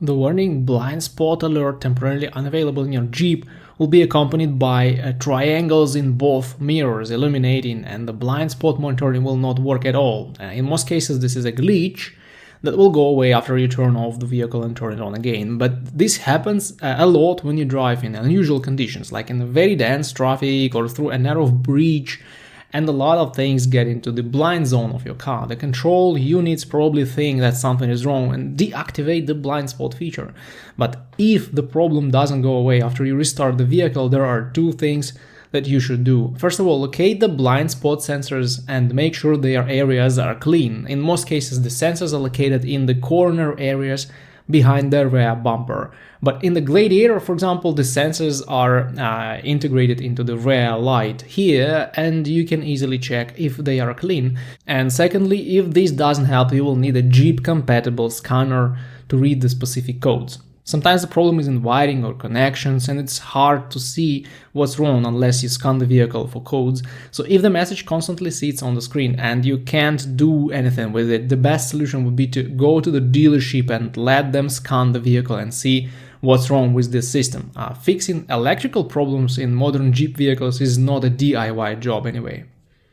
The warning blind spot alert temporarily unavailable in your Jeep will be accompanied by triangles in both mirrors illuminating, and the blind spot monitoring will not work at all. In most cases, this is a glitch that will go away after you turn off the vehicle and turn it on again. But this happens a lot when you drive in unusual conditions, like in a very dense traffic or through a narrow bridge, and a lot of things get into the blind zone of your car. The control units probably think that something is wrong and deactivate the blind spot feature. But if the problem doesn't go away after you restart the vehicle, there are two things that you should do. First of all, locate the blind spot sensors and make sure their areas are clean. In most cases, the sensors are located in the corner areas behind the rear bumper. But in the Gladiator, for example, the sensors are integrated into the rear light here, and you can easily check if they are clean. And secondly, if this doesn't help, you will need a Jeep-compatible scanner to read the specific codes. Sometimes the problem is in wiring or connections, and it's hard to see what's wrong unless you scan the vehicle for codes. So if the message constantly sits on the screen and you can't do anything with it, the best solution would be to go to the dealership and let them scan the vehicle and see what's wrong with this system. Fixing electrical problems in modern Jeep vehicles is not a DIY job anyway.